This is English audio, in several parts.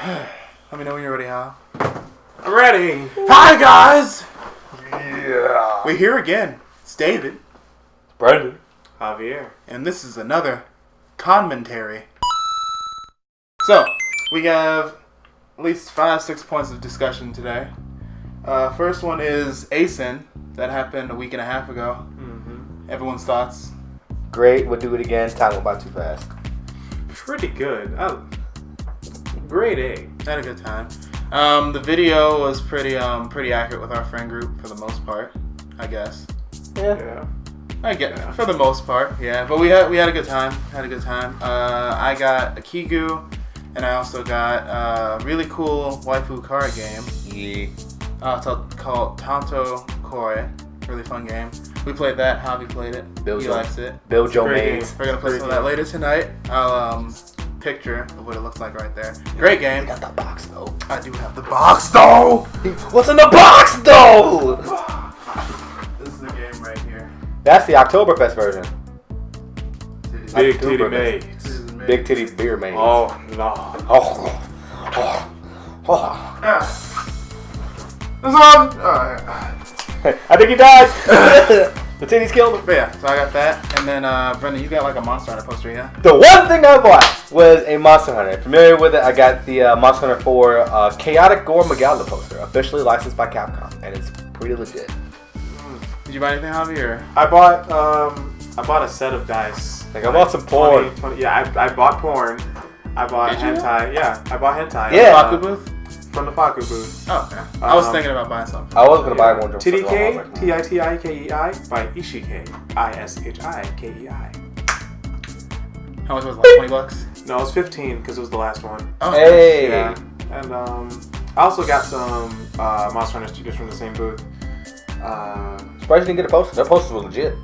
Let me know when you're ready, Hal. I'm ready. Hi, guys! Yeah. We're here again. It's David. Brendon. Javier. And this is another ConMentary. So, we have at least 5-6 points of discussion today. First one is ACEN. That happened a week and a half ago. Mm-hmm. Everyone's thoughts? Great. We'll do it again. Time went by too fast. Pretty good. Grade A. Had a good time. The video was pretty accurate with our friend group for the most part, I guess. Yeah. I get for the most part, yeah. But we had a good time. I got a Kigu, and I also got a really cool waifu card game. Yeah. It's called Tanto Koi. Really fun game. We played that. Javi played it. He likes it. Build your Great mains. game. We're gonna play some of that later tonight. I'll picture of what it looks like right there. Great game. I got the box though. I do have the box though. What's in the box though? This is the game right here. That's the Oktoberfest version. Big October titty mate. mates. This is Big titty beer mains. Oh, no. I think he died. The titties killed him. But yeah, so I got that. And then, Brendon, you got like a Monster Hunter poster, yeah? The one thing I bought was a Monster Hunter. Familiar with it? I got the Monster Hunter 4 Chaotic Gore Magala poster, officially licensed by Capcom, and it's pretty legit. Did you buy anything, Javi? Or? I bought a set of dice. Like, I bought some porn. 20, yeah, I bought porn. I bought Did you? hentai. Yeah, I bought hentai. Yeah. Faku booth? From the Faku booth. Oh, okay. I was thinking about buying something. I was gonna buy one. TDK, T-I-T-I-K-E-I by Ishikei. I-S-H-I-K-E-I. How much was it? Like $20? No, it was 15 because it was the last one. Oh, Hey. Yeah. And I also got some Monster Hunter stickers from the same booth. Surprised you didn't get a poster. That poster was legit.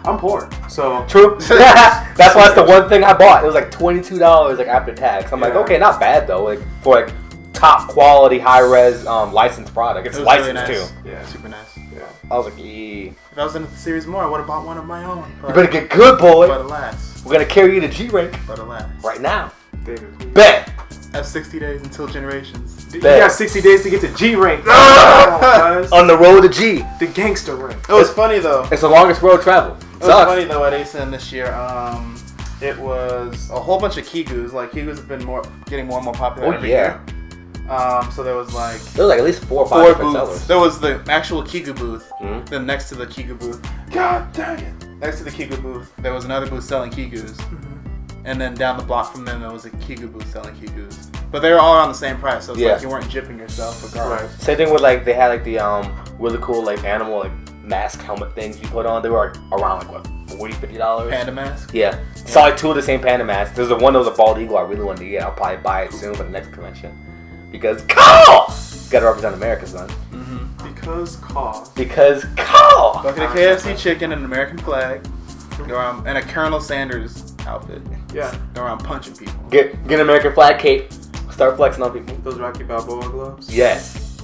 I'm poor, so True. That's why it's the one thing I bought. It was like $22 like after tax. I'm like, Yeah. okay, not bad though. Like for like top quality, high res licensed product. It's It was licensed really nice. too. yeah, Super nice. yeah. I was like, yeah. If I was in the series more, I would have bought one of my own. You better get good, boy. But alas. We're gonna carry you to G rank But alas. right now. David, please. Bet. I have 60 days until Generations. You got 60 days to get to G rank. On the road to G. The gangster rank. It was funny though. It's the longest road travel. It was funny though at ACEN this year. It was a whole bunch of Kigus. Like Kigus have been getting more and more popular every year. So there was like There was like at least 4 or 5 4 different booths. sellers. There was the actual Kigu booth. Mhm. Then next to the Kigu booth, God dang it. next to the Kigu booth, there was another booth selling Kigus. And then down the block from them, there was a Kigu booth selling Kigus. But they were all around the same price, so it's like you weren't jipping yourself regardless. Right. Same thing with like they had like the really cool like animal like mask helmet things you put on. They were like around like what $40-$50. Panda mask. Yeah. Saw like 2 of the same panda masks. There's the one that was a bald eagle I really wanted to get. I'll probably buy it soon for the next convention. Because Call! Gotta represent America, son. Because cause. Because Call! Bucket of KFC chicken and an American flag. Go around, and a Colonel Sanders outfit. Yeah. Go around punching people. Get an American flag cape. Start flexing on people. Those Rocky Balboa gloves. Yes.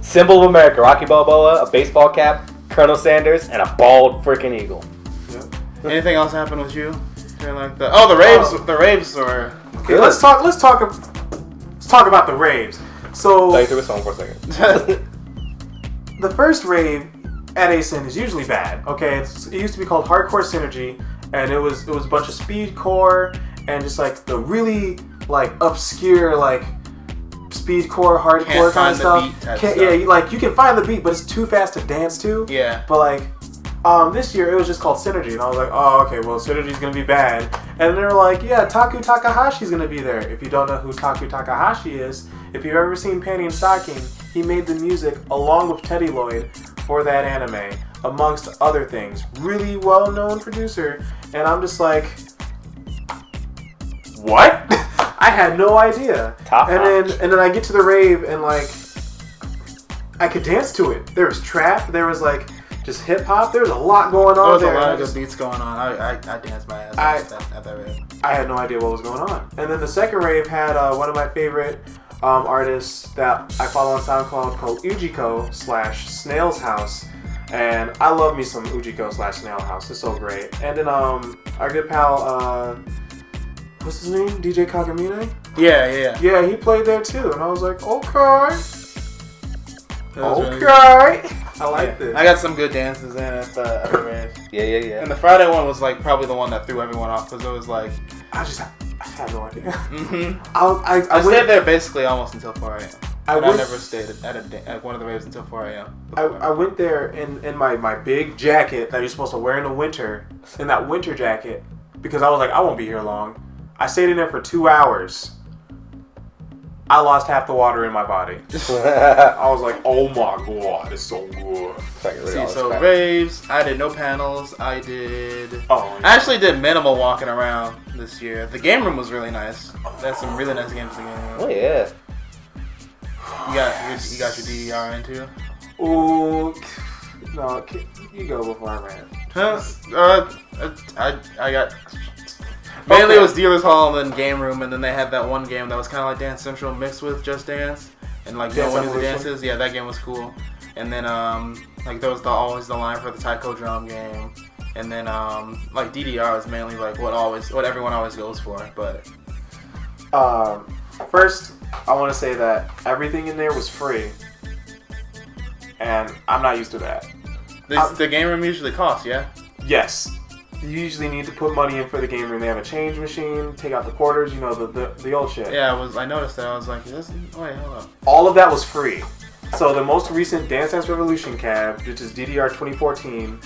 Symbol of America. Rocky Balboa, a baseball cap, Colonel Sanders, and a bald freaking eagle. Yep. Anything else happened with you? During like the raves. The raves were. Okay, let's talk about the raves. So Play through a song for a second. the first rave at ACEN is usually bad. Okay, it used to be called Hardcore Synergy, and it was a bunch of speedcore and just like the really like obscure like speedcore hardcore kind of stuff. Yeah, like you can find the beat, but it's too fast to dance to. Yeah. But like this year it was just called Synergy, and I was like, oh okay, well Synergy's gonna be bad. And they were like, yeah, Taku Takahashi's gonna be there. If you don't know who Taku Takahashi is, if you've ever seen Panty and Stocking, he made the music along with Teddy Lloyd for that anime, amongst other things. Really well-known producer, and I'm just like, what? I had no idea. And then I get to the rave and like I could dance to it. There was trap. There was like just hip hop. There was a lot going on there. There was a lot of good beats going on. I danced my ass off at that rave. I had no idea what was going on. And then the second rave had one of my favorite artists that I follow on SoundCloud called Ujiko/Snail's House. And I love me some Ujiko/Snail House. It's so great. And then our good pal, what's his name? DJ Kagamine? Yeah. Yeah, he played there too, and I was like, okay. That was really good. Okay. I like this. I got some good dances in at the rave. Yeah. And the Friday one was like probably the one that threw everyone off because it was like. I had no idea. Mm-hmm. I stayed there basically almost until 4 a.m. I went, never stayed at one of the raves until 4 a.m. I went there in my big jacket that you're supposed to wear in the winter, in that winter jacket, because I was like, I won't be here long. I stayed in there for 2 hours. I lost half the water in my body. I was like, oh my god, it's so good. So raves, I did no panels. I actually did minimal walking around this year. The game room was really nice. There's some really nice games in the game room. Oh yeah. You got your DDR in too? Ooh, no, you go before I ran. I got. Mainly it was Dealer's Hall and then Game Room, and then they had that one game that was kind of like Dance Central mixed with Just Dance, and like Dance one of the Evolution. dances. Yeah, that game was cool. And then like there was always the line for the Taiko Drum game, and then like DDR is mainly like what everyone always goes for. But first, I want to say that everything in there was free, and I'm not used to that. The game room usually costs, yeah. Yes. You usually need to put money in for the game room. They have a change machine, take out the quarters, you know, the old shit. Yeah, I noticed that. I was like, wait, hold up. All of that was free. So the most recent Dance Dance Revolution cab, which is DDR 2014,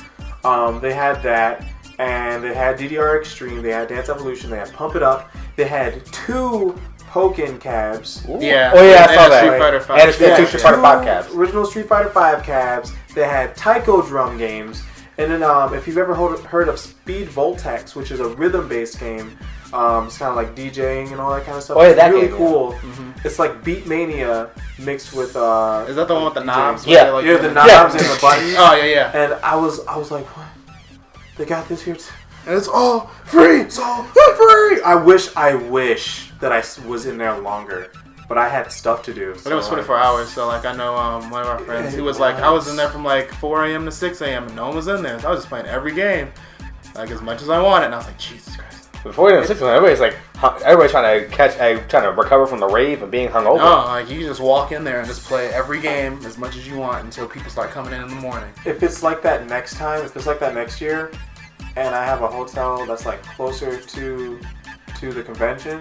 they had that, and they had DDR Extreme, they had Dance Evolution, they had Pump It Up, they had 2 Pokken cabs. Ooh. Yeah. Oh yeah, I saw that. Street Fighter 5. And two Street Fighter 5 cabs. Original Street Fighter 5 cabs. They had Taiko Drum games. And then, if you've ever heard of Speed Voltex, which is a rhythm-based game, it's kind of like DJing and all that kind of stuff. Oh, yeah, it's that really game, cool. yeah. Mm-hmm. It's like Beat Mania mixed with. Is that the one with the knobs? Yeah. Yeah, the knobs and the buttons. Oh yeah. And I was like, what? They got this here. And it's all free. It's all free. I wish that I was in there longer. But I had stuff to do. But it was 24 hours, so like I know one of our friends, he was like, I was in there from like 4 a.m. to 6 a.m. and no one was in there. So I was just playing every game, like as much as I wanted. And I was like, Jesus Christ. Before you 6 everybody's like, everybody's trying to recover from the rave and being hungover. No, like you can just walk in there and just play every game as much as you want until people start coming in the morning. If it's like that next time, if it's like that next year, and I have a hotel that's like closer to the convention,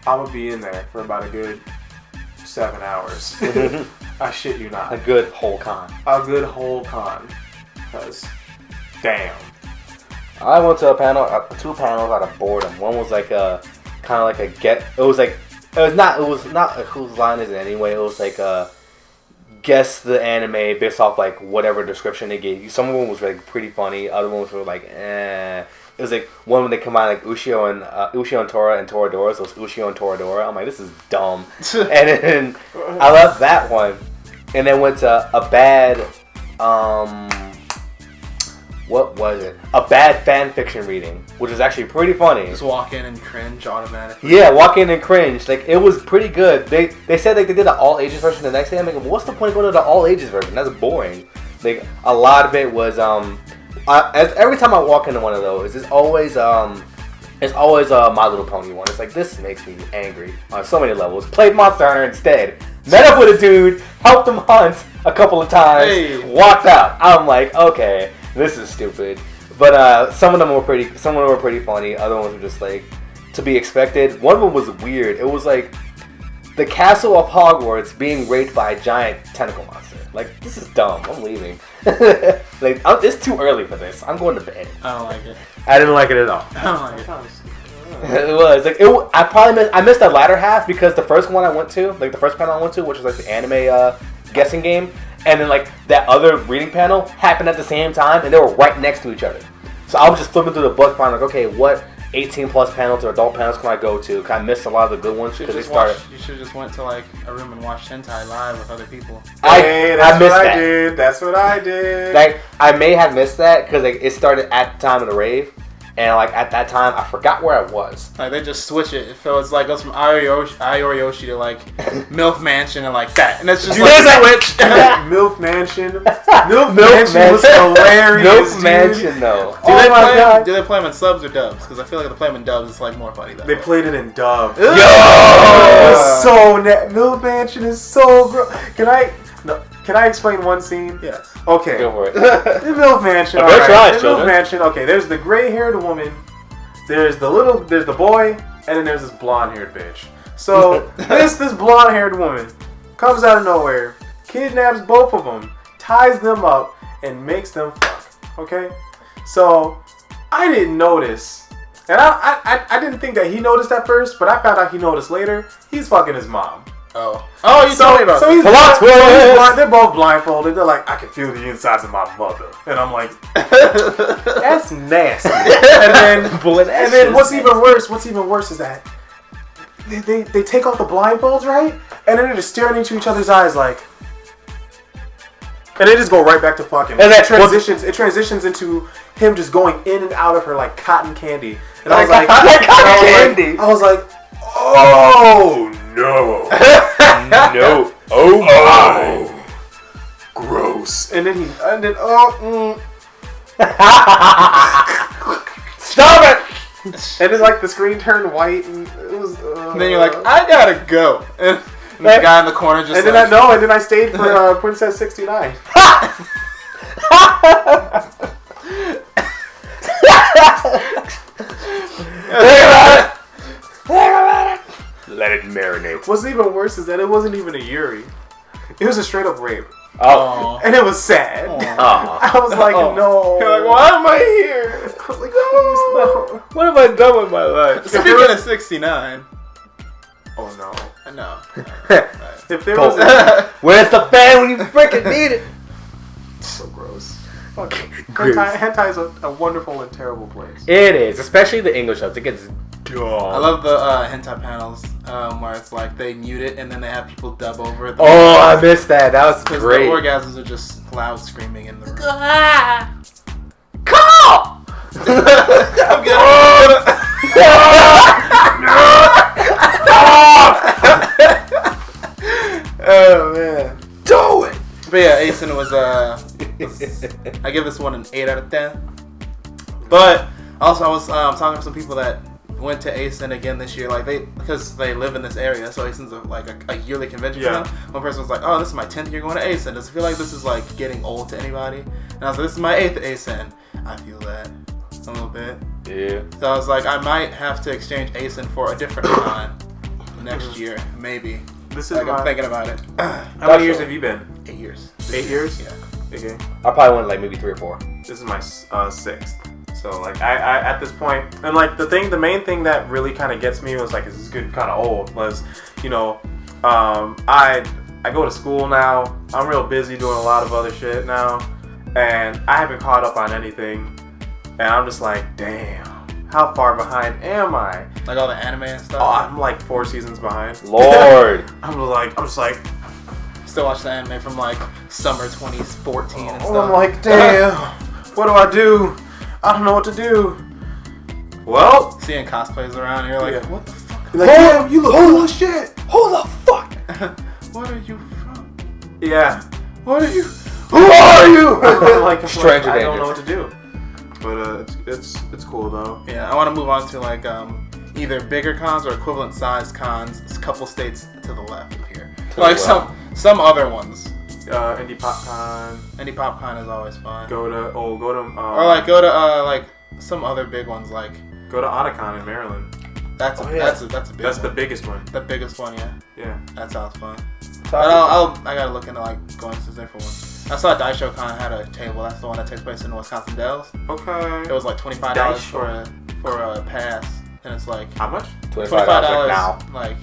I'm gonna be in there for about a good 7 hours. I shit you not. A good whole con. A good whole con. Because, damn. I went to a panel, 2 panels out of boredom. One was like a kind of like it was not whose line is it anyway. It was like guess the anime based off like whatever description they gave you. Some of them was like pretty funny. Other ones were like eh. It was like one when they combined like Ushio and Tora and Toradora, so it's Ushio and Toradora. I'm like, this is dumb. And then I left that one, and then went to a bad, what was it? A bad fan fiction reading, which is actually pretty funny. Just walk in and cringe automatically. Yeah, walk in and cringe. Like it was pretty good. They said like they did the all ages version the next day. I'm like, what's the point of going to the all ages version? That's boring. Like a lot of it was every time I walk into one of those, it's always a My Little Pony one. It's like, this makes me angry on so many levels. Played Monster Hunter instead. Met up with a dude, helped him hunt a couple of times, walked out. I'm like, okay, this is stupid. But some of them were pretty funny. Other ones were just like to be expected. One of them was weird. It was like the castle of Hogwarts being raped by a giant tentacle monster. Like, this is dumb. I'm leaving. Like, it's too early for this. I'm going to bed. I don't like it. I didn't like it at all. I don't like it. It was like I missed the latter half because the first one I went to, like the first panel I went to, which was like the anime guessing game, and then like that other reading panel happened at the same time, and they were right next to each other. So I was just flipping through the book, finding like, okay, what 18 plus panels or adult panels can I go to? Cause I missed a lot of the good ones because they started. You should have just went to like a room and watched hentai live with other people. That's what I did. Like I may have missed that because like it started at the time of the rave, And like at that time, I forgot where I was. Like they just switch it. So it's like goes from Ioriyoshi to like MILF Mansion and like that, and it's just like switch. MILF Mansion. MILF Mansion was hilarious. MILF Mansion though. Do they play them in subs or dubs? Because I feel like if they play them in dubs, it's like more funny. They played it in dub. Yo! MILF Mansion is so gross. Can I explain one scene? Yes. Okay. Go for it. The MILF Mansion. Right. The MILF Mansion. Okay, there's the gray-haired woman. There's the boy, and then there's this blonde-haired bitch. So this blonde-haired woman comes out of nowhere, kidnaps both of them, ties them up, and makes them fuck. Okay. So I didn't notice, and I didn't think that he noticed at first, but I found out he noticed later. He's fucking his mom. Oh, you told me about so that. they're both blindfolded. They're like, I can feel the insides of my mother, and I'm like, that's nasty. And then what's even worse is that they take off the blindfolds, right? And then they're just staring into each other's eyes like, and they just go right back to fucking. And it transitions into him just going in and out of her like cotton candy. And I was like, I was like, oh no. No. Oh my. Gross. And then Stop it! And then like the screen turned white and it was. And then you're like, I gotta go. And the guy in the corner just. And then I stayed for Princess 69. Let it marinate. What's even worse is that it wasn't even a Yuri. It was a straight up rape. Oh. And it was sad. Oh. I was like, no. You're like, why am I here? I was like, no. What have I done with my life? Speaking of 69. Oh no. No. If there was where's the fan when you freaking need it? So gross. Hentai is a wonderful and terrible place. It is, especially the English subs. It gets dumb. I love the hentai panels where it's like they mute it and then they have people dub over it. Oh, I missed that. That was great. The orgasms are just loud screaming in the room. Call! I'm good. Oh man. Do it! But yeah, ACEN was I give this one an 8 out of 10. But also I was talking to some people that went to ACEN again this year, like because they live in this area, so ACEN's like a yearly convention for them. One person was like, "Oh, this is my 10th year going to ACEN. Does it feel like this is like getting old to anybody?" And I was like, "This is my 8th ACEN." I feel that a little bit. Yeah. So I was like, I might have to exchange ACEN for a different con next year, maybe. This is I'm thinking about it. How many years have you been? 8 years. 8 years? Yeah. Okay. I probably went like maybe 3 or 4. This is my 6th. So like I at this point, and like the main thing that really kind of gets me was like, is this good kind of old? Was, you know, I go to school now. I'm real busy doing a lot of other shit now, and I haven't caught up on anything. And I'm just like, damn, how far behind am I? Like all the anime and stuff. Oh, I'm like 4 seasons behind. Lord. I'm just like. Still watch the anime from like summer 2014 and stuff. I'm like, damn, what do? I don't know what to do. Well, seeing cosplays around, you're like, what the fuck? You're like, damn, you look cool as shit. Who the fuck? What are you from? Yeah. What are you? Who are you? Stranger danger. I don't know what to do. But it's cool though. Yeah, I want to move on to like either bigger cons or equivalent size cons. A couple states to the left of here. Like some other ones. Indie PopCon. Indie PopCon is always fun. Go to like some other big ones like. Go to Otakon in Maryland. That's a big That's one. the biggest one. The biggest one, yeah. Yeah. That sounds fun. I gotta look into like going to different ones. I saw DaishoCon had a table. That's the one that takes place in Wisconsin Dells. Okay. It was like $25 for a pass, and it's like how much? $25 now. Like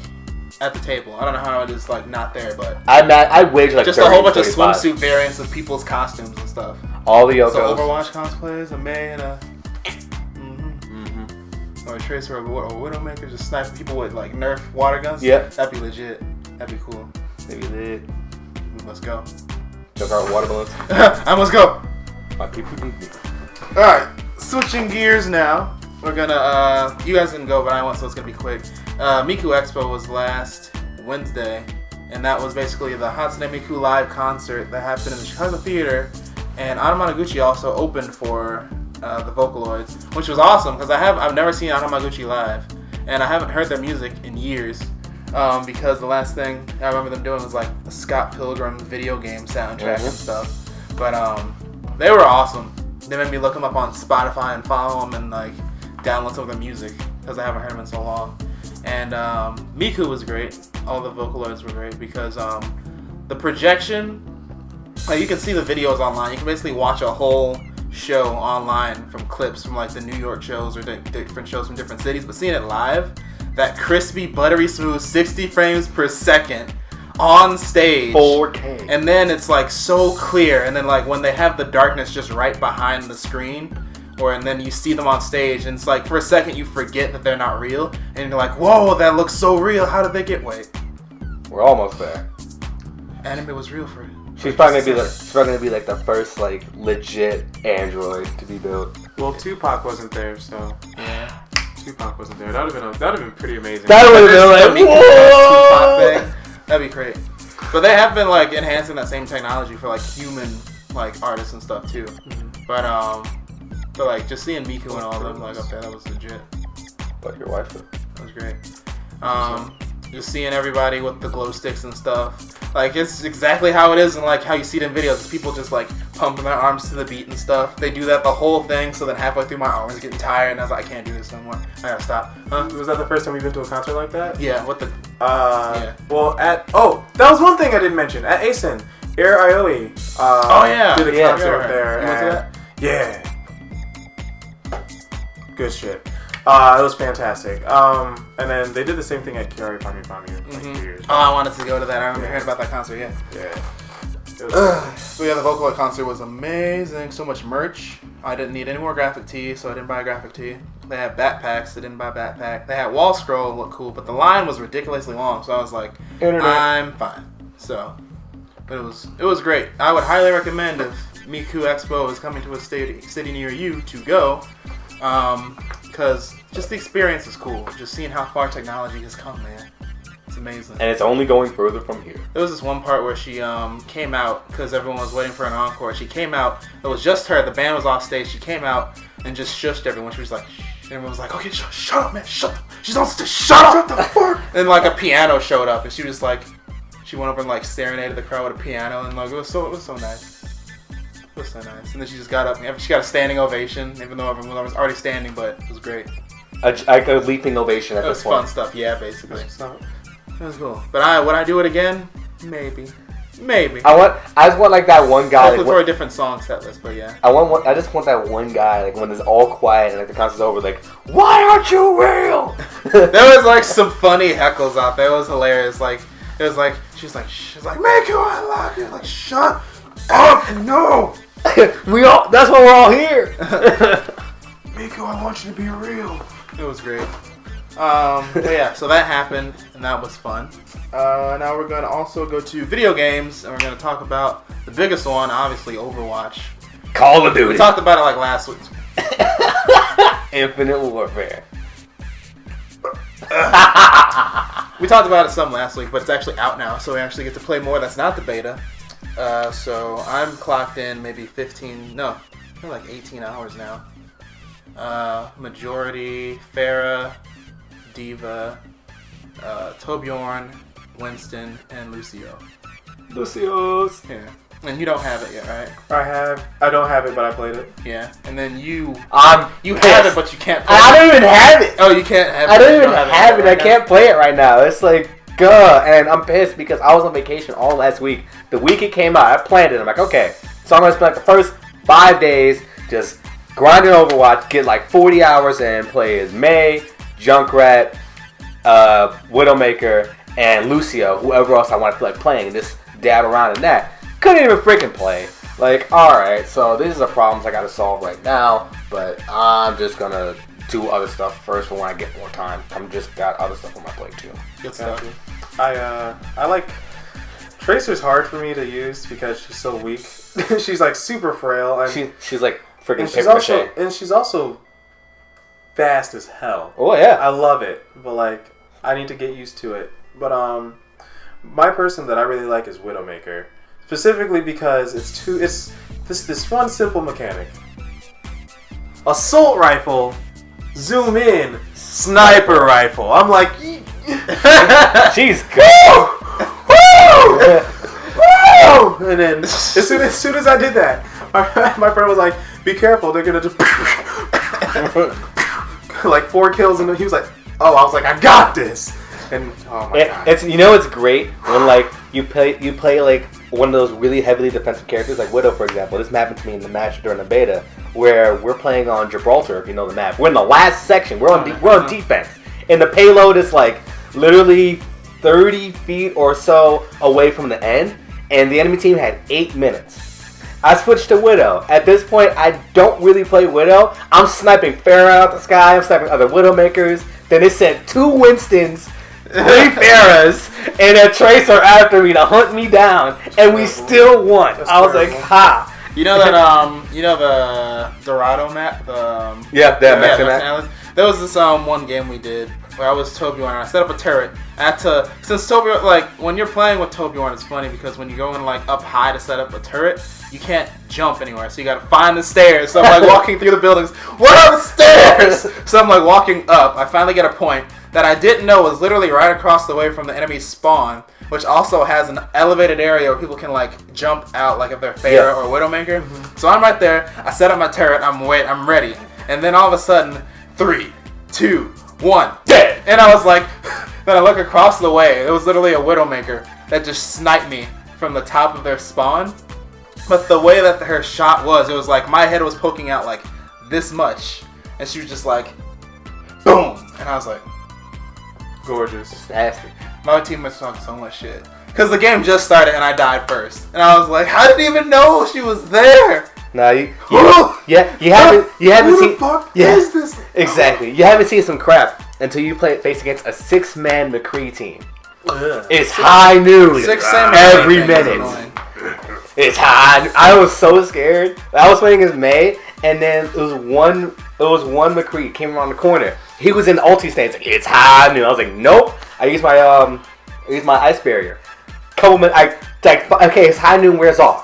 at the table. I don't know how it is like not there, but I wager like just 30, a whole bunch 35. of swimsuit variants of people's costumes and stuff. All the Yokos. So Overwatch cosplays, a May and a or a Tracer or a Widowmaker just sniping people with like Nerf water guns. Yeah, that'd be legit. That'd be cool. Maybe lit. We must go. Jump out with water balloons. I must go. My people need me. Alright, switching gears now. we're gonna, you guys didn't go, but I went, so it's gonna be quick. Miku Expo was last Wednesday, and that was basically the Hatsune Miku live concert that happened in the Chicago Theater, and Anamanaguchi also opened for the Vocaloids, which was awesome, because I've never seen Anamanaguchi live, and I haven't heard their music in years, because the last thing I remember them doing was like a Scott Pilgrim video game soundtrack and stuff, but they were awesome. They made me look them up on Spotify and follow them and like download some of their music because I haven't heard them in so long. And Miku was great. All the Vocaloids were great because the projection, like you can see the videos online. You can basically watch a whole show online from clips from like the New York shows or different shows from different cities. But seeing it live, that crispy, buttery smooth 60 frames per second on stage 4K, and then it's like so clear, and then like when they have the darkness just right behind the screen, and then you see them on stage, and it's like for a second you forget that they're not real, and you're like, whoa, that looks so real. How did they get? Wait, we're almost there. Anime was real for She's probably gonna be like the first like legit android to be built. Well, Tupac wasn't there, so yeah. Tupac wasn't there. That would have been pretty amazing. That would have been like, whoa! That'd be great. But they have been like enhancing that same technology for like human like artists and stuff too. Mm-hmm. But like just seeing Miku and all of them like up there, that was legit. But your wife. That was great. Just seeing everybody with the glow sticks and stuff. Like it's exactly how it is and like how you see it in videos. People just like pumping their arms to the beat and stuff. They do that the whole thing, so then halfway through my arms getting tired and I was like, I can't do this no more. I gotta stop. Huh? Was that the first time you've been to a concert like that? Yeah, what the yeah. Well, that was one thing I didn't mention. At ACEN, Air Ioi did a concert there. You went to that? Yeah. Good shit. It was fantastic. And then they did the same thing at Kiari Fami like 2 years ago. Oh, I wanted to go to that. I remember hearing about that concert, yeah. Yeah. So yeah, the Vocaloid concert was amazing. So much merch. I didn't need any more graphic tee, so I didn't buy a graphic tee. They had backpacks. I didn't buy a backpack. They had wall scroll, looked cool, but the line was ridiculously long. So I was like, I'm fine. So, but it was great. I would highly recommend if Miku Expo is coming to a city near you to go, because just the experience is cool. Just seeing how far technology has come, man. It's amazing. And it's only going further from here. There was this one part where she came out because everyone was waiting for an encore. She came out. It was just her. The band was off stage. She came out and just shushed everyone. She was like, shh. Everyone was like, okay, shut up, man. Shut up. She's on stage. Shut up. Shut the fuck. And like a piano showed up and she was like, she went over and like serenaded the crowd with a piano and like it was so nice. It was so nice. And then she just got up. She got a standing ovation, even though everyone was already standing, but it was great. A leaping ovation at this point. It was fun stuff, yeah, basically. It was cool. But would I do it again? Maybe. I just want like that one guy. Hopefully for a different song set list, but yeah. I just want that one guy, like when it's all quiet and like the concert's over, like, why aren't you real? There was like some funny heckles out there. It was hilarious. Like it was like she's like Miku, I love you. Like shut up, no. That's why we're all here. Miku, I want you to be real. It was great. But yeah, so that happened, and that was fun. Now we're going to also go to video games, and we're going to talk about the biggest one, obviously, Overwatch. Call of Duty. We talked about it like last week. Infinite Warfare. We talked about it some last week, but it's actually out now, so we actually get to play more. That's not the beta. So I'm clocked in maybe 18 hours now. Majority, Pharah, Diva, Torbjorn, Winston, and Lucio. Lucio's. Yeah. And you don't have it yet, right? I don't have it, but I played it. Yeah. And then you have it, but you can't play it. I don't even have it. Oh, you can't have it. I don't even have it. I can't play it right now. It's like, and I'm pissed because I was on vacation all last week. The week it came out, I planned it. I'm like, okay, so I'm going to spend like the first 5 days just grinding Overwatch, get like 40 hours in, play as Mei, Junkrat, Widowmaker, and Lucio, whoever else I want to feel like playing, and just dab around in that. Couldn't even freaking play. Like, alright, so these are problems I gotta solve right now, but I'm just gonna do other stuff first for when I get more time. I'm just got other stuff on my plate too. Good stuff. I like Tracer's hard for me to use because she's so weak. She's like super frail, and she's like freaking and paper mache. she's also fast as hell. Oh yeah. I love it, but like I need to get used to it. But my person that I really like is Widowmaker, specifically because it's this one simple mechanic. Assault rifle, zoom in, sniper rifle. I'm like, She's good. and then as soon as I did that, my friend was like, "Be careful, they're gonna just like 4 kills," and he was like, "Oh," I was like, "I got this." And oh my god, it's great when like you play like one of those really heavily defensive characters like Widow, for example. This happened to me in the match during the beta where we're playing on Gibraltar. If you know the map, we're in the last section. We're on defense, and the payload is like literally 30 feet or so away from the end, and the enemy team had 8 minutes. I switched to Widow. At this point, I don't really play Widow. I'm sniping Pharah out the sky. I'm sniping other Widowmakers. Then it sent 2 Winstons, 3 Pharahs, and a Tracer after me to hunt me down, and we still won. I was like, ha. You know that the Dorado map, the Mexican map. There was this one game we did where I was Torbjorn and I set up a turret. I had to, since Torbjorn, like when you're playing with Torbjorn, it's funny because when you're going like up high to set up a turret, you can't jump anywhere, so you gotta find the stairs. So I'm like walking through the buildings. What are the stairs? So I'm like walking up. I finally get a point that I didn't know was literally right across the way from the enemy spawn, which also has an elevated area where people can like jump out, like if they're Pharah or Widowmaker. Mm-hmm. So I'm right there. I set up my turret. I'm ready. And then all of a sudden, 3, 2, 1, dead. And I was like, then I look across the way. It was literally a Widowmaker that just sniped me from the top of their spawn. But the way that her shot was, it was like my head was poking out like this much, and she was just like, boom. And I was like, gorgeous. Nasty. My teammates talking so much shit because the game just started and I died first, and I was like, how did he even know she was there? Nah, you haven't Who seen. the fuck is this? Exactly. You haven't seen some crap until you face against a 6-man McCree team. Ugh. It's high noon 6 Sam every is minute. annoying. It's high. I was so scared. I was playing as May, and then it was one McCree came around the corner. He was in ulti stance. Like, it's high noon. I was like, nope. I used my ice barrier. Okay, it's high noon wears off.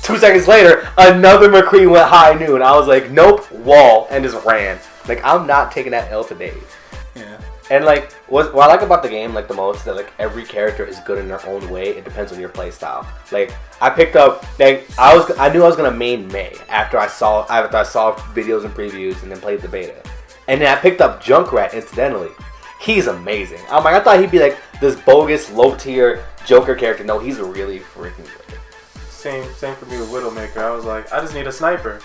2 seconds later, another McCree went high noon. I was like, nope, wall, and just ran. Like, I'm not taking that L today. Yeah. And like, what I like about the game like the most is that like every character is good in their own way. It depends on your play style. Like, I picked up, like, I knew I was gonna main May after I saw videos and previews and then played the beta. And then I picked up Junkrat incidentally. He's amazing. I'm like, I thought he'd be like this bogus low tier Joker character. No, he's really freaking good. Same for me with Widowmaker. I was like, I just need a sniper,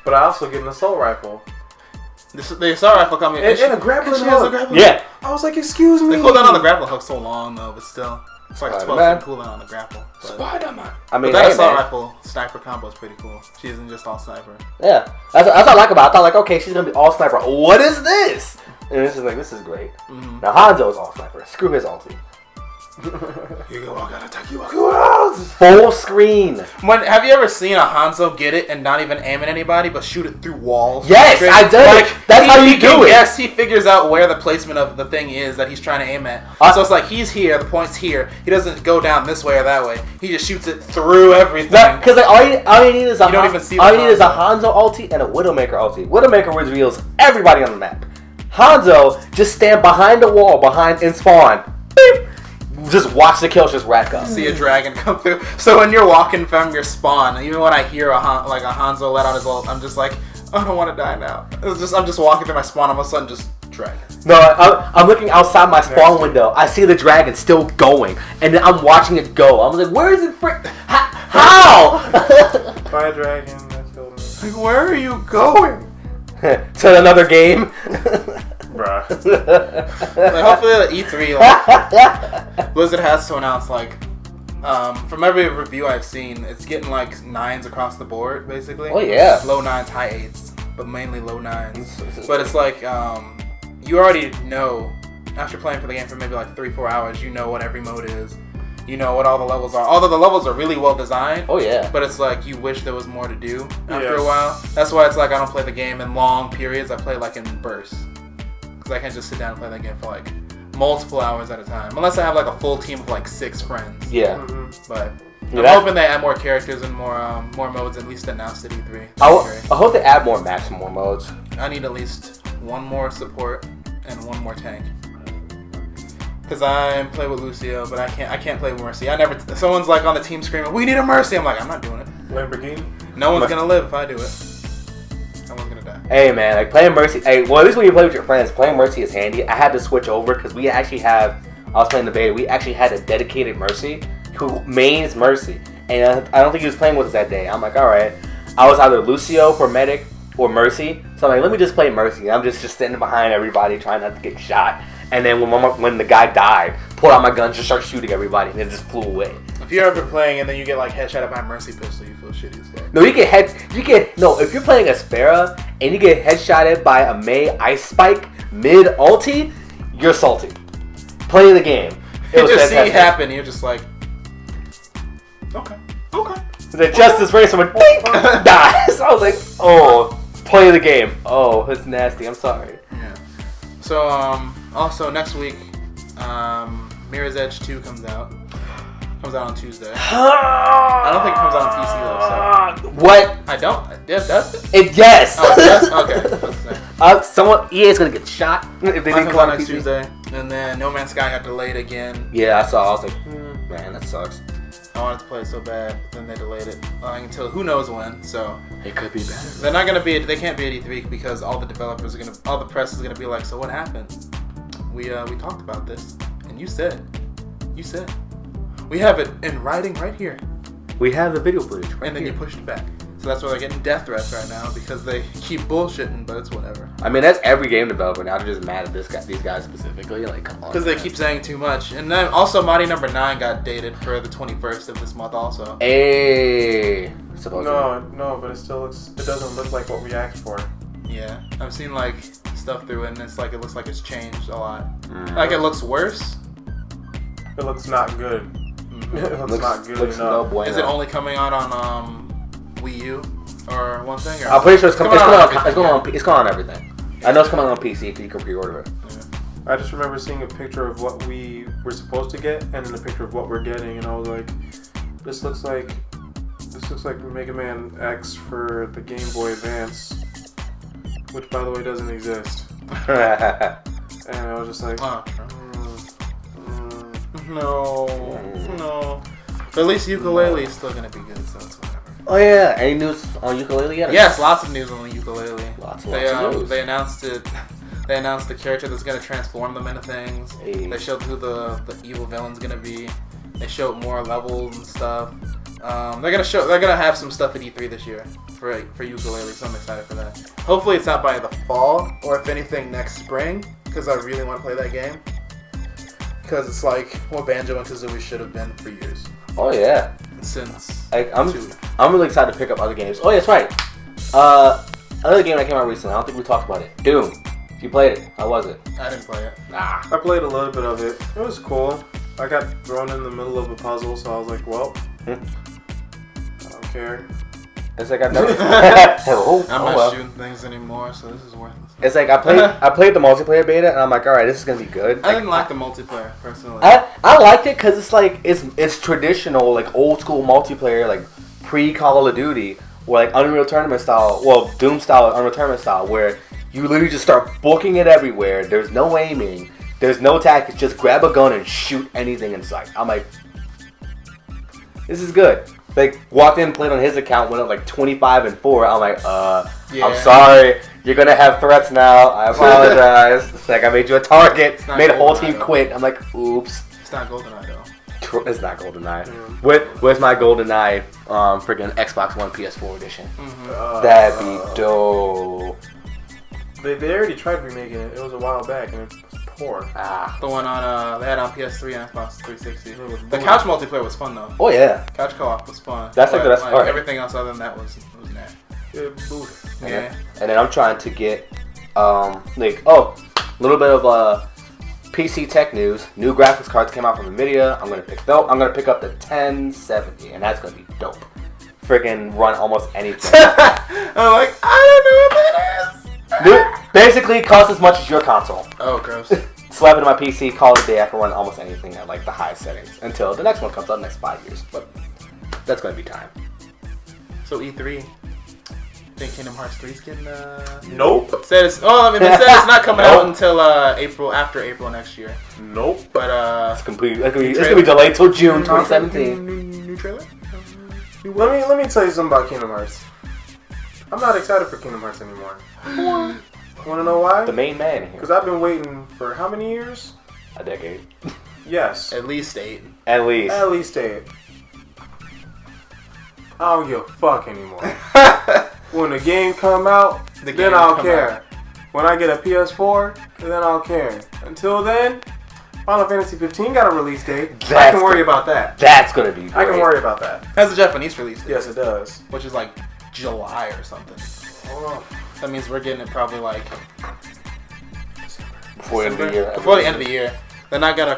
but I also get an assault rifle. The assault rifle coming and a grappling hook. Yeah. I was like, excuse me. The cooldown on the grappling hook so long though, but still, it's like a 12 Spider-Man. cooldown on the grapple. But, Spider-Man. I mean, but that hey, assault man. rifle sniper combo is pretty cool. She isn't just all sniper. Yeah, that's what I like about it. I thought like, okay, she's gonna be all sniper. What is this? And this is great. Mm-hmm. Now Hanzo's all sniper. Screw his ulti. You go walk out, attack you walk Full screen. Have you ever seen a Hanzo get it and not even aim at anybody, but shoot it through walls? Yes, Straight? I did. Like, that's how you do it. Yes, he figures out where the placement of the thing is that he's trying to aim at. So it's like he's here, the point's here. He doesn't go down this way or that way. He just shoots it through everything. Because like all you need is a Hanzo ulti and a Widowmaker ulti. Widowmaker reveals everybody on the map. Hanzo just stand behind the wall, in spawn. Beep. Just watch the kills just rack up. See a dragon come through. So when you're walking from your spawn, even when I hear a Hanzo let out his ult, I'm just like, I don't want to die now. I'm just walking through my spawn, all of a sudden just dragon. No, I'm looking outside my spawn window. I see the dragon still going, and then I'm watching it go. I'm like, where is it? How? Fire dragon. That killed me. Like, where are you going? To another game. Bruh. Like, hopefully at E3, like, Blizzard has to announce, like, from every review I've seen, it's getting like 9s across the board, basically. Oh yeah. Low 9s, high 8s, but mainly low 9s. But it's like, you already know, after playing for the game for maybe like 3-4 hours, you know what every mode is. you know what all the levels are. Although the levels are really well designed. Oh yeah. But it's like you wish there was more to do after a while. That's why it's like I don't play the game in long periods. I play like in bursts. Because I can't just sit down and play that game for like multiple hours at a time. Unless I have like a full team of like 6 friends. Yeah. But I'm hoping they add more characters and more modes, at least announced at E3. I hope they add more maps and more modes. I need at least one more support and one more tank. Because I play with Lucio, but I can't play with Mercy. Someone's like on the team screaming, "We need a Mercy!" I'm like, I'm not doing it. Lamborghini? No one's gonna live if I do it. Someone's gonna die. Hey man, like playing Mercy. Hey, well at least when you play with your friends, playing Mercy is handy. I had to switch over because we actually have. I was playing the beta. We actually had a dedicated Mercy who mains Mercy, and I don't think he was playing with us that day. I'm like, all right. I was either Lucio for medic or Mercy, so I'm like, let me just play Mercy. I'm just standing behind everybody, trying not to get shot. And then when the guy died, pulled out my gun, just start shooting everybody, and it just flew away. If you're ever playing and then you get like headshot by a Mercy pistol, you feel shitty as fuck. No, if you're playing a Sparrow and you get headshotted by a Mei Ice Spike mid ulti, you're salty. Play the game. You just see it happen, you're just like, okay. So the Justice Race, someone dies. I was like, oh, play the game. Oh, it's nasty. I'm sorry. Yeah. So also next week, Mirror's Edge 2 comes out. Comes out on Tuesday. I don't think it comes out on PC though. So. What? I don't. Yes, does it? Yes. Oh, yes? Okay. EA is gonna get shot if they didn't come out next Tuesday. And then No Man's Sky got delayed again. Yeah, I saw. I was like, man, that sucks. I wanted to play it so bad, but then they delayed it until who knows when. So it could be better. They're not gonna be. They can't be at E3 because all the developers are gonna. All the press is gonna be like, so what happened? We talked about this, and you said. We have it in writing right here. We have the video footage right And then here. you pushed it back. So that's why they're getting death threats right now because they keep bullshitting, but it's whatever. I mean, that's every game developer now. They're just mad at these guys specifically. Like, come on. Because they keep saying too much. And then also, Mighty Number 9 got dated for the 21st of this month also. Hey. No, but it doesn't look like what we asked for. Yeah. I've seen, like, stuff through it, and it looks like it's changed a lot. Like, it looks worse. It looks not good. It looks not good enough. No bueno. Is it only coming out on Wii U or one thing? Or I'm pretty sure it's going on everything. I know it's coming on PC if you can pre-order it. Yeah. I just remember seeing a picture of what we were supposed to get, and then a picture of what we're getting, and I was like, "This looks like Mega Man X for the Game Boy Advance, which, by the way, doesn't exist." And I was just like, No. But at least Ukulele is still gonna be good, so it's whatever. Oh yeah, any news on Ukulele yet? Yes, lots of news on the Ukulele. Lots of news. They announced it. They announced the character that's gonna transform them into things. Hey. They showed who the evil villain's gonna be. They showed more levels and stuff. They're gonna have some stuff at E3 this year for Ukulele, so I'm excited for that. Hopefully it's out by the fall, or if anything next spring, because I really want to play that game. Because it's like what Banjo and Kazooie should have been for years. Oh yeah. Since I'm really excited to pick up other games. Oh yeah, that's right. Another game that came out recently. I don't think we talked about it. Doom. If you played it, how was it? I didn't play it. Nah. I played a little bit of it. It was cool. I got thrown in the middle of a puzzle, so I was like, well, I don't care. It's like I've never. I'm not shooting things anymore, so this is worthless. It's like I played the multiplayer beta, and I'm like, all right, this is gonna be good. I didn't like the multiplayer personally. I liked it because it's like it's traditional, like old school multiplayer, like pre Call of Duty, or like Unreal Tournament style, well Doom style, Unreal Tournament style, where you literally just start booking it everywhere. There's no aiming, there's no tactics, just grab a gun and shoot anything in sight. I'm like, this is good. Like, walked in, played on his account, went up like 25-4. I'm like, yeah. I'm sorry. You're going to have threats now. I apologize. It's like, I made you a target. Made a whole team quit. I'm like, oops. It's not GoldenEye, though. It's not GoldenEye. Where's my GoldenEye freaking Xbox One PS4 edition? That'd be dope. They already tried remaking it. It was a while back, and it was poor. The one on they had on PS3 and Xbox 360. The couch multiplayer was fun though. Oh yeah. Couch co-op was fun. That's like the best part. Everything else other than that was nah. Yeah. And then I'm trying to get a little bit of PC tech news. New graphics cards came out from Nvidia. I'm gonna pick up the 1070, and that's gonna be dope. Freaking run almost anything. I'm like, I don't know what that is. Dude, basically, it costs as much as your console. Oh, gross. Slap it in my PC, call it a day. I can run almost anything at like the highest settings until the next one comes out next 5 years. But that's gonna be time. So E3. Think Kingdom Hearts 3's getting Nope. It said it's not coming out until after April next year. Nope. But It's gonna be delayed till June 2017. New trailer. Let me tell you something about Kingdom Hearts. I'm not excited for Kingdom Hearts anymore. Want to know why? The main man here. Because I've been waiting for how many years? A decade. Yes. At least 8. At least. At least 8. I don't give a fuck anymore. When the game come out, then I'll care. When I get a PS4, then I'll care. Until then, Final Fantasy 15 got a release date. I can worry about that. That's gonna be great. I can worry about that. Has a Japanese release date. Yes, it does. Which is like July or something. Oh. That means we're getting it probably like before the end of the year. Before the end of the year. They're not gonna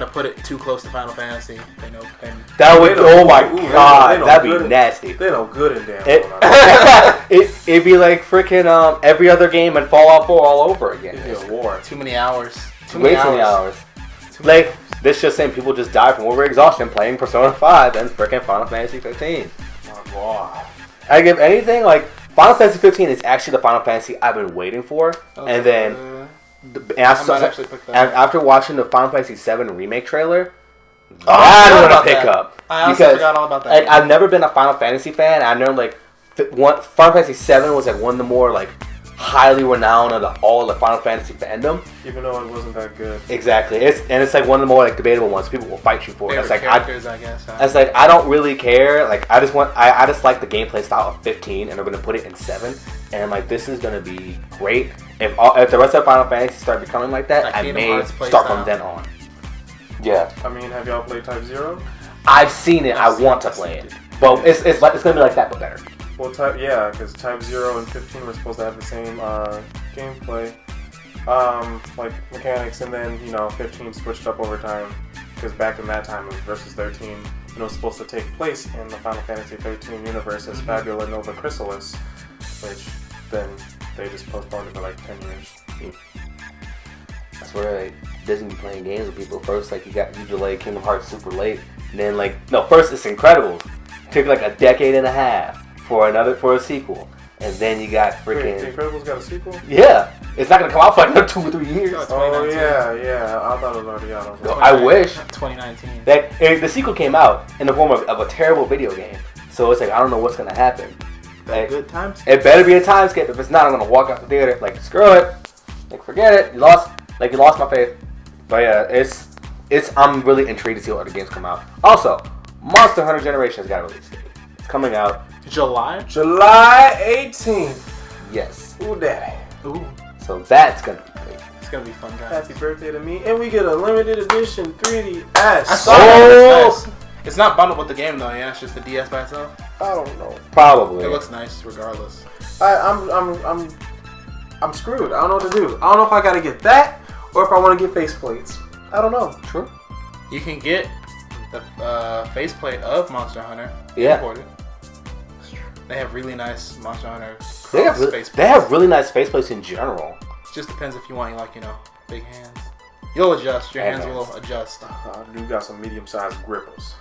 put it too close to Final Fantasy. They know. That would. Oh my god, that'd be nasty. They know good and damn well. It'd be like freaking every other game and Fallout 4 all over again. It'd be a war. Too many hours. Way too many hours. Like this, just saying people just die from over exhaustion playing Persona 5 and freaking Final Fantasy 15. Oh god. I give anything like Final Fantasy 15 is actually the Final Fantasy I've been waiting for, and then. After watching the Final Fantasy 7 remake trailer, I'm gonna pick up. I also forgot all about that. I've never been a Final Fantasy fan. I know like Final Fantasy 7 was like one of the more like highly renowned of all the Final Fantasy fandom. Even though it wasn't that good. Exactly. It's like one of the more like debatable ones. People will fight you for it. It's like I guess. It's like I don't really care. Like I just like the gameplay style of 15, and they're gonna put it in 7, and I'm like, this is gonna be great. If the rest of Final Fantasy start becoming like that, I may start from then on. Yeah. I mean, have y'all played Type 0? I've seen it. I want to play it, but it's gonna be like that, but better. Well, because Type 0 and 15 were supposed to have the same gameplay, like mechanics, and then 15 switched up over time. Because back in that time it was versus 13, and it was supposed to take place in the Final Fantasy 13 universe as Fabula Nova Chrysalis, which then they just postponed it for like 10 years. That's where like Disney playing games with people. First, like you delayed Kingdom Hearts super late, and then first it's Incredibles. It took like a decade and a half for a sequel, and then you got freaking. Wait, Incredibles got a sequel? Yeah, it's not gonna come out for like another 2 or 3 years. Oh yeah. I thought it was already out. I wish. 2019. The sequel came out in the form of a terrible video game, so it's like I don't know what's gonna happen. Like, good time skip. It better be a time skip. If it's not, I'm gonna walk out the theater. Like screw it. Like forget it. You lost my faith. But yeah, I'm really intrigued to see what other games come out. Also, Monster Hunter Generations got a release date. It's coming out July 18th. Yes. Ooh, daddy. Ooh. So that's gonna be great. It's gonna be fun, guys. Happy birthday to me, and we get a limited edition 3DS. I saw that. It's nice. It's not bundled with the game though. Yeah, it's just the DS by itself. I don't know. Probably. It looks nice regardless. I'm screwed. I don't know what to do. I don't know if I gotta get that or if I want to get faceplates. I don't know. True. You can get the faceplate of Monster Hunter. Yeah. Imported. They have really nice Monster Hunter. They have really nice faceplates in general. It just depends if you want big hands. You'll adjust. Your hands will adjust. I do got some medium-sized grippers.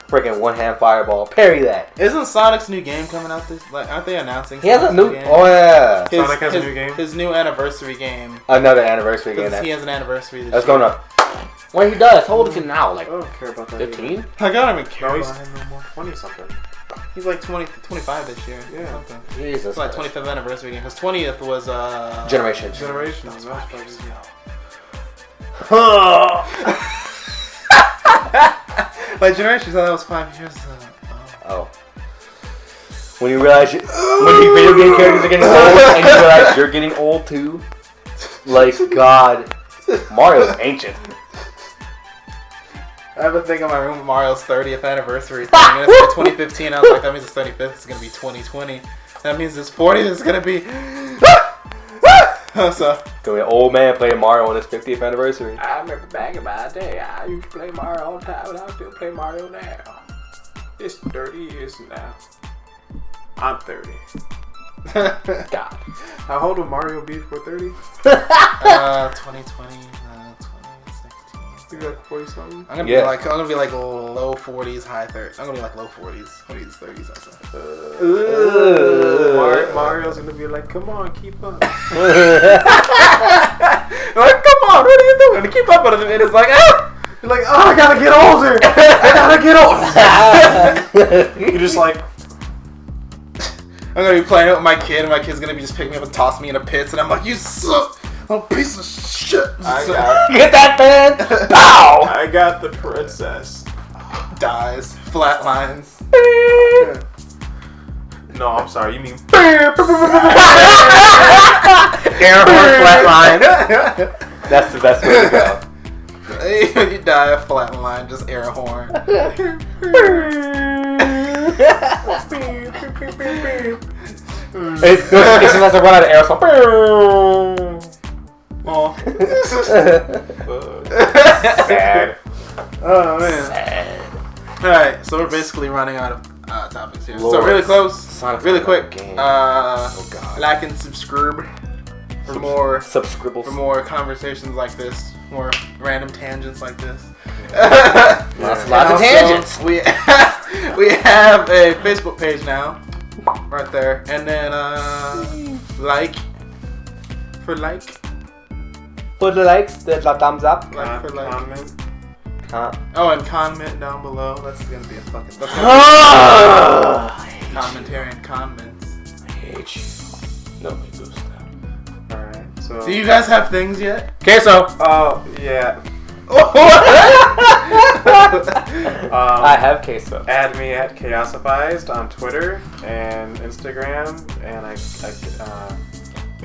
Freaking one hand fireball. Parry that. Isn't Sonic's new game coming out this? Aren't they announcing? He has a new. Game? Oh yeah. Sonic has a new game. His new anniversary game. Another anniversary game. He has an anniversary. That's going up. When he does, how old is he now? Like I don't care about that. 15? I don't even care. No, he's 20-something. He's like 25 this year. Yeah. Something. Jesus. It's like 25th anniversary game. His 20th was Generations. Like Generations, that was 5 years. Oh. When you realize when video game characters are getting old and you realize you're getting old too. Like God, Mario's ancient. I have a thing in my room with Mario's 30th anniversary thing, and it's like 2015. I was like, that means his 35th is gonna be 2020. That means his 40th is gonna be. So Gonna be an old man playing Mario on his 50th anniversary. I remember back in my day, I used to play Mario all the time, and I still play Mario now. It's 30 years now. I'm 30. God. How old would Mario be for 30? 2020, 2016. He's like 40 something. I'm gonna be like low 40s, high 30s. I'm gonna be like low 40s, 20s, 30s. Mario's gonna be like, come on, keep up. Like, come on, what are you doing? To keep up with it, and it's like, ah! You're like, oh, I gotta get older. I gotta get older. You're just like, I'm gonna be playing it with my kid, and my kid's gonna be just pick me up and toss me in a pit, and I'm like, you suck, a piece of shit. Get that man! Pow! I got the princess. Dies, flatlines. No, I'm sorry. You mean Air horn flatline. That's the best way to go. You die a flatline, just air horn. It just has to run out of air, so. Oh. Sad. Oh man. Sad. Alright, so we're basically running out of topics here. Lord. So really close, Sonic's really a quick. game. God. God. Like and subscribe for more Subscribbles. conversations like this, more random tangents like this. Lots And of also, tangents. We have a Facebook page now, right there, and then like. Put the likes, the thumbs up. Like for like. comment. Oh, and comment down below. That's gonna be a fucking. That's commentary and comments. I hate you. No me gusta. Alright, so. Do you guys have things yet? Queso. Oh, yeah. I have queso. Add me at Chaosifized on Twitter and Instagram, and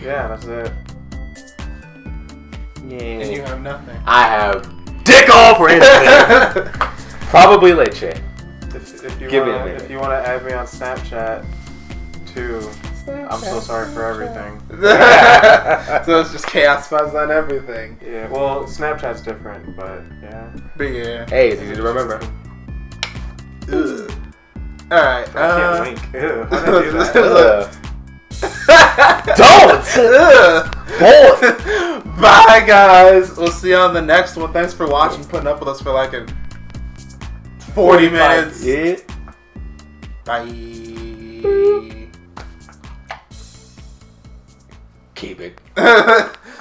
yeah, that's it. Yeah. And you have nothing. I have dick all for anything. Probably leche. If you Give me a wanna, minute. if you want to add me on Snapchat too, I'm so sorry for everything. So it's just chaos vibes on everything. Yeah, well, Snapchat's different, but yeah. But yeah. Hey, it's easy to remember. Alright. I can't wink. Ew, how did I do that? Don't! Bye, guys. We'll see you on the next one. Thanks for watching, putting up with us for like 40 minutes. Yeah. Bye. Keep it.